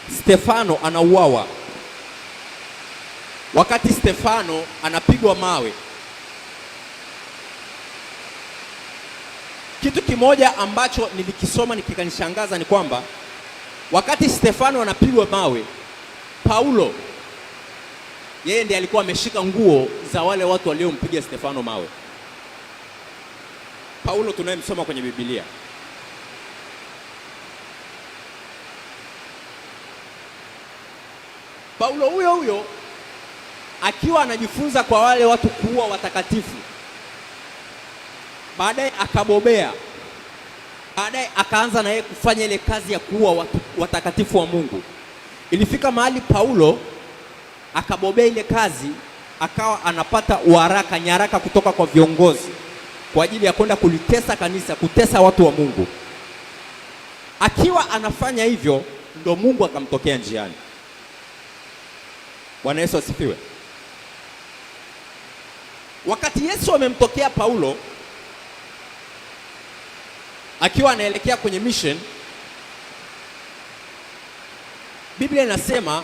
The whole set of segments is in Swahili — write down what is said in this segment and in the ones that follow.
Stefano anauawa. Wakati Stefano anapigwa mawe, kitu kimoja ambacho nilikisoma nikikanishangaza ni kwamba wakati Stefano anapigwa mawe, Paulo yeye ndiye alikuwa ameshika nguo za wale watu waliompiga Stefano mawe. Paulo tunayemsoma kwenye Biblia. Paulo huyo huyo akiwa anajifunza kwa wale watu kuua watakatifu, baadaye akabobea, baadaye akaanza na yeye kufanya ile kazi ya kuua watu watakatifu wa Mungu. Ilifika mahali Paulo akabobea ile kazi, akawa anapata waraka, nyaraka kutoka kwa viongozi kwa ajili ya kwenda kulitesa kanisa, kutesa watu wa Mungu. Akiwa anafanya hivyo, ndo Mungu akamtokea njiani. Bwana Yesu asifiwe. Wakati Yesu amemtokea Paulo akiwa anaelekea kwenye mission, Biblia inasema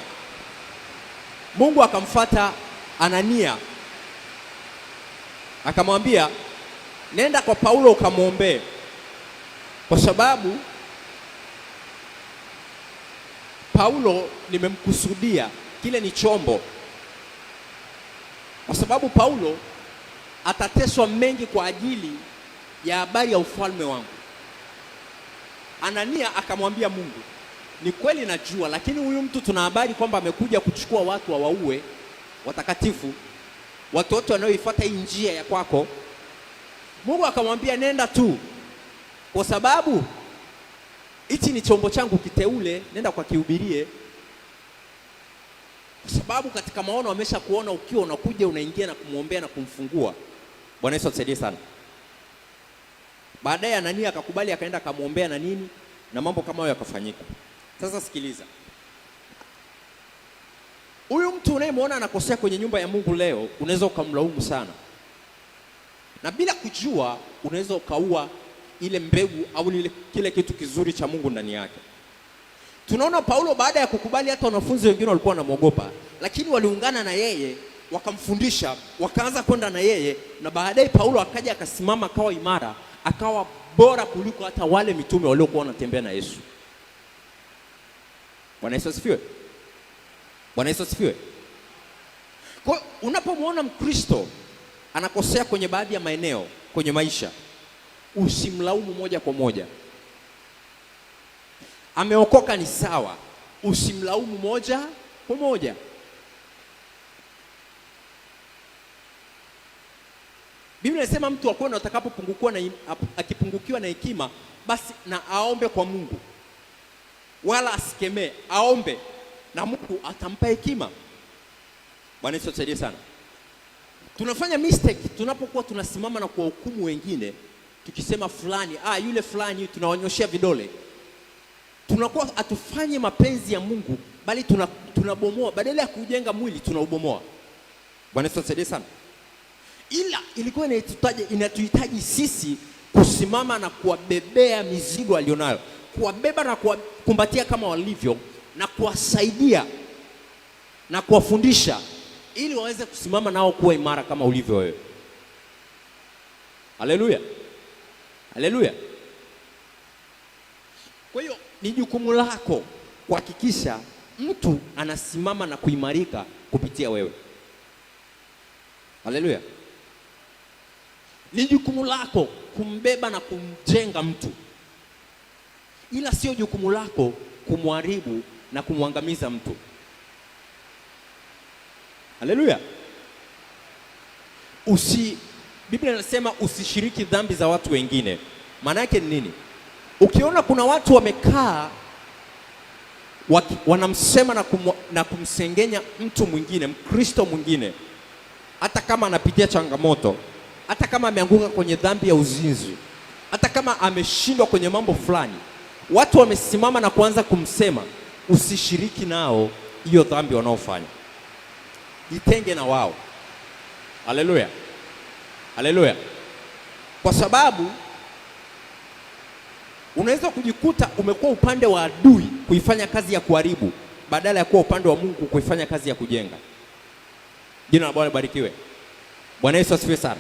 Mungu akamfuata Anania, akamwambia nenda kwa Paulo ukamwombee, kwa sababu Paulo nimemkusudia, kile ni chombo, kwa sababu Paulo atateswa mengi kwa ajili ya habari ya ufalme wangu. Anania akamwambia Mungu, ni kweli najua, lakini huyu mtu tuna habari kwamba amekuja kuchukua watu wawaue watakatifu, watu wote wanaoifuata hii njia ya kwako. Mungu akamwambia nenda tu, kwa sababu hichi ni chombo changu kiteule, nenda kwa kihubirie, kwa sababu katika maono amesha kuona ukiwa unakuja unaingia na kumwombea na kumfungua. Bwana Yesu atusaidie sana. Baadaye Anania akakubali, akaenda akamwombea na nini, na mambo kama hayo yakafanyika. Sasa sikiliza, huyu mtu unayemwona anakosea kwenye nyumba ya Mungu leo, unaweza ukamlaumu sana, na bila kujua unaweza ukaua ile mbegu au kile kitu kizuri cha Mungu ndani yake. Tunaona Paulo baada ya kukubali, hata wanafunzi wengine walikuwa wanamwogopa, lakini waliungana na yeye, wakamfundisha, wakaanza kwenda na yeye, na baadaye Paulo akaja akasimama, akawa imara, akawa bora kuliko hata wale mitume waliokuwa wanatembea na Yesu. Bwana Yesu asifiwe. Bwana Yesu asifiwe. Kwa unapomwona Mkristo anakosea kwenye baadhi ya maeneo kwenye maisha, usimlaumu moja kwa moja. Ameokoka ni sawa, usimlaumu moja kwa moja. Biblia inasema mtu akona akipungukiwa na hekima, basi na aombe kwa Mungu, wala asikemee, aombe na Mungu atampa hekima. Bwana Yesu atusaidie sana. Tunafanya mistake tunapokuwa tunasimama na kuwahukumu wengine, tukisema fulani, yule fulani tunawanyoshia vidole. Tunakuwa hatufanyi mapenzi ya Mungu, bali tunabomoa, badala ya kujenga mwili tunaubomoa. Bwana Yesu atusaidie sana. Ila ilikuwa inatuhitaji sisi kusimama na kuwabebea mizigo alionayo, kuwabeba na kuwakumbatia kama walivyo, na kuwasaidia na kuwafundisha ili waweze kusimama nao kuwa imara kama ulivyo wewe. Haleluya. Haleluya. Kwa hiyo ni jukumu lako kuhakikisha mtu anasimama na kuimarika kupitia wewe. Haleluya. Ni jukumu lako kumbeba na kumjenga mtu, ila sio jukumu lako kumharibu na kumwangamiza mtu. Haleluya. Biblia inasema usishiriki dhambi za watu wengine. Maana yake ni nini? Ukiona kuna watu wamekaa wanamsema na kumsengenya mtu mwingine, Mkristo mwingine, hata kama anapitia changamoto, hata kama ameanguka kwenye dhambi ya uzinzi, hata kama ameshindwa kwenye mambo fulani, watu wamesimama na kuanza kumsema, usishiriki nao hiyo dhambi wanaofanya. Jitenge na wao. Haleluya. Haleluya. Kwa sababu unaweza kujikuta umekuwa upande wa adui kuifanya kazi ya kuharibu, badala ya kuwa upande wa Mungu kuifanya kazi ya kujenga. Jina la Bwana libarikiwe. Bwana Yesu asifiwe sana.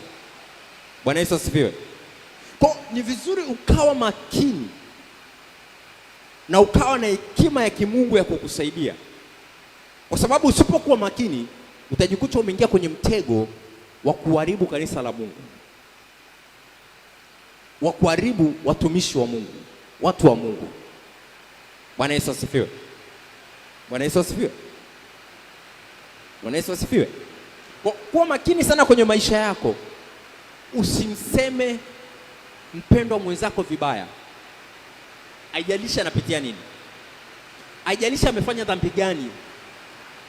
Bwana Yesu asifiwe. Kwa ni vizuri ukawa makini na ukawa na hekima ya kimungu ya kukusaidia, kwa sababu usipokuwa makini utajikuta umeingia kwenye mtego wa kuharibu kanisa la Mungu, wa kuharibu watumishi wa Mungu, watu wa Mungu. Bwana Yesu asifiwe. Bwana Yesu asifiwe. Bwana Yesu asifiwe. Kuwa makini sana kwenye maisha yako. Usimseme mpendwa mwenzako vibaya. Haijalishi anapitia nini, haijalishi amefanya dhambi gani,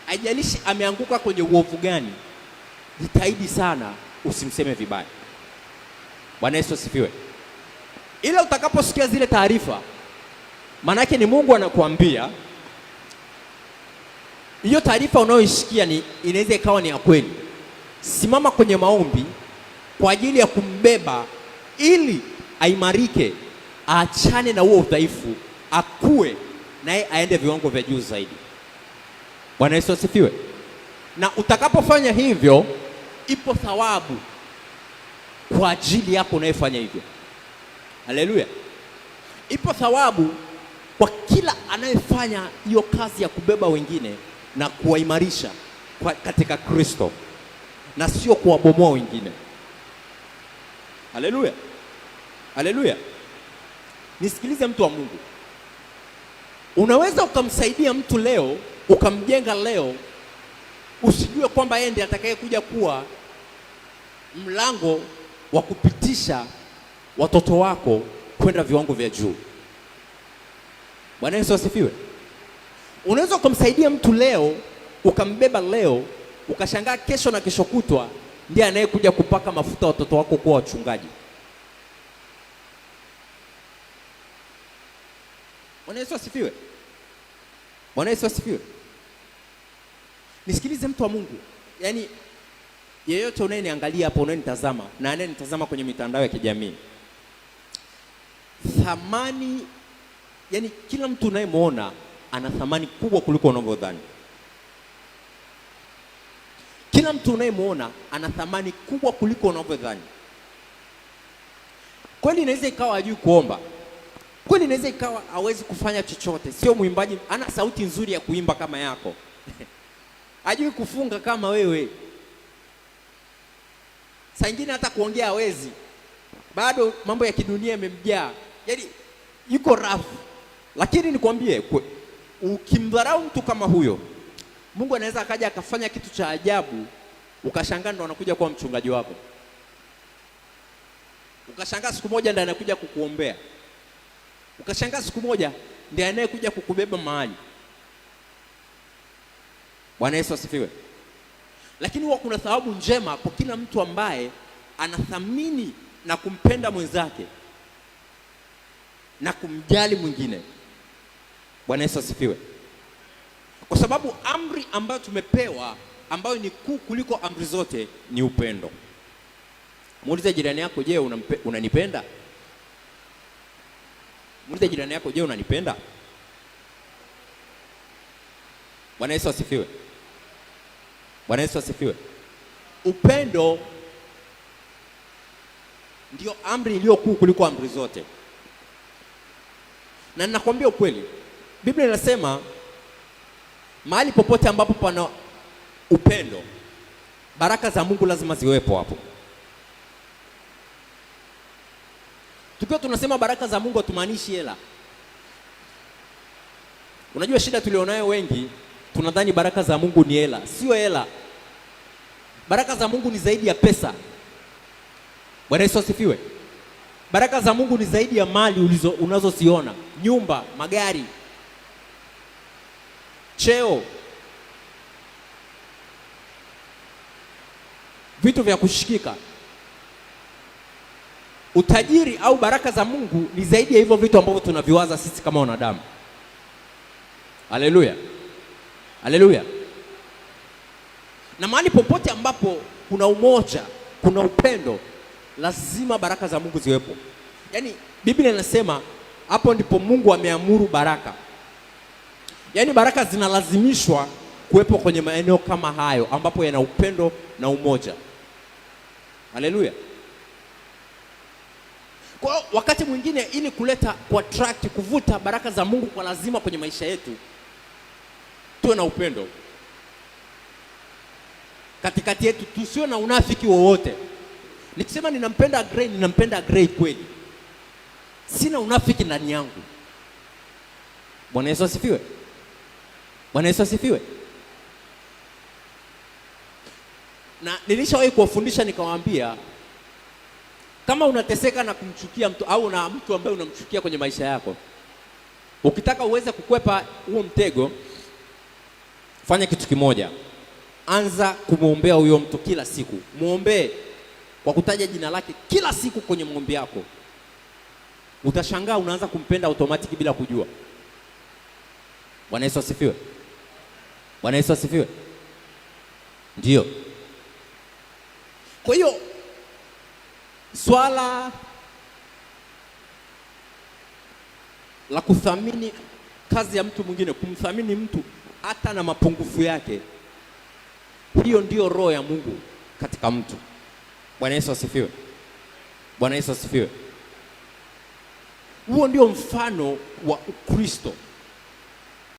haijalishi ameanguka kwenye uovu gani, jitahidi sana usimseme vibaya. Bwana Yesu asifiwe. Ila utakaposikia zile taarifa, maana yake ni Mungu anakuambia hiyo taarifa unayoisikia inaweza ikawa ni ya kweli. Simama kwenye maombi kwa ajili ya kumbeba ili aimarike, aachane na huo udhaifu, akue naye aende viwango vya juu zaidi. Bwana Yesu asifiwe. Na utakapofanya hivyo, ipo thawabu kwa ajili yako unayefanya hivyo. Haleluya. Ipo thawabu kwa kila anayefanya hiyo kazi ya kubeba wengine na kuwaimarisha katika Kristo, na sio kuwabomoa wengine. Haleluya. Haleluya. Nisikilize mtu wa Mungu. Unaweza ukamsaidia mtu leo, ukamjenga leo, usijue kwamba yeye ndiye atakayekuja kuwa mlango wa kupitisha watoto wako kwenda viwango vya juu. Bwana Yesu asifiwe. Unaweza ukamsaidia mtu leo, ukambeba leo, ukashangaa kesho na kesho kutwa ndiye anayekuja kupaka mafuta watoto wako kuwa wachungaji. Bwana Yesu asifiwe. Bwana Yesu asifiwe. Nisikilize mtu wa Mungu. Yaani yeyote unayeniangalia hapo, unayenitazama na anayenitazama kwenye mitandao ya kijamii, thamani, yani kila mtu unayemwona ana thamani kubwa kuliko unavyodhani. Kila mtu unayemwona ana thamani kubwa kuliko unavyodhani. Kweli inaweza ikawa hajui kuomba. Kweli inaweza ikawa hawezi kufanya chochote, sio mwimbaji, ana sauti nzuri ya kuimba kama yako. Hajui kufunga kama wewe. Saa nyingine hata kuongea hawezi. Bado mambo ya kidunia yamemjaa. Yaani yuko rafu. Lakini nikwambie, ukimdharau mtu kama huyo, Mungu anaweza akaja akafanya kitu cha ajabu, ukashangaa ndo anakuja kuwa mchungaji wako. Ukashangaa siku moja ndo anakuja kukuombea. Ukashangaa siku moja ndiye anayekuja kukubeba mahali. Bwana Yesu asifiwe. Lakini huwa kuna thawabu njema kwa kila mtu ambaye anathamini na kumpenda mwenzake na kumjali mwingine. Bwana Yesu asifiwe. Kwa sababu amri ambayo tumepewa, ambayo ni kuu kuliko amri zote, ni upendo. Muulize jirani yako, je, unanipenda? Muulize jirani yako, je, unanipenda? Bwana Yesu asifiwe. Bwana Yesu asifiwe. Upendo ndio amri iliyo kuu kuliko amri zote. Na ninakwambia ukweli, Biblia inasema mahali popote ambapo pana upendo, baraka za Mungu lazima ziwepo hapo. Tukiwa tunasema baraka za Mungu hatumaanishi hela. Unajua shida tulionayo wengi, tunadhani baraka za Mungu ni hela. Sio hela. Baraka za Mungu ni zaidi ya pesa. Bwana Yesu asifiwe. Baraka za Mungu ni zaidi ya mali unazoziona, nyumba, magari, cheo, vitu vya kushikika. Utajiri au baraka za Mungu ni zaidi ya hivyo vitu ambavyo tunaviwaza sisi kama wanadamu. Haleluya. Haleluya. Na mahali popote ambapo kuna umoja, kuna upendo, lazima baraka za Mungu ziwepo. Yaani Biblia inasema hapo ndipo Mungu ameamuru baraka. Yaani baraka zinalazimishwa kuwepo kwenye maeneo kama hayo ambapo yana upendo na umoja. Haleluya. Kwa wakati mwingine ili kuleta attract, kuvuta baraka za Mungu kwa lazima kwenye maisha yetu, tuwe na upendo katikati yetu, tusiwe na unafiki wowote. Nikisema ninampenda Gray kweli, sina unafiki ndani yangu. Bwana Yesu asifiwe. Bwana Yesu asifiwe. Na nilishawahi kuwafundisha nikawaambia, kama unateseka na kumchukia mtu au na mtu ambaye unamchukia kwenye maisha yako, ukitaka uweze kukwepa huo mtego, fanya kitu kimoja. Anza kumwombea huyo mtu kila siku. Muombee kwa kutaja jina lake kila siku kwenye maombi yako. Utashangaa unaanza kumpenda automatic bila kujua. Bwana Yesu asifiwe. Bwana Yesu asifiwe. Ndio. Kwa hiyo swala la kuthamini kazi ya mtu mwingine, kumthamini mtu hata na mapungufu yake, hiyo ndio roho ya Mungu katika mtu. Bwana Yesu asifiwe. Bwana Yesu asifiwe. Huo ndio mfano wa Ukristo.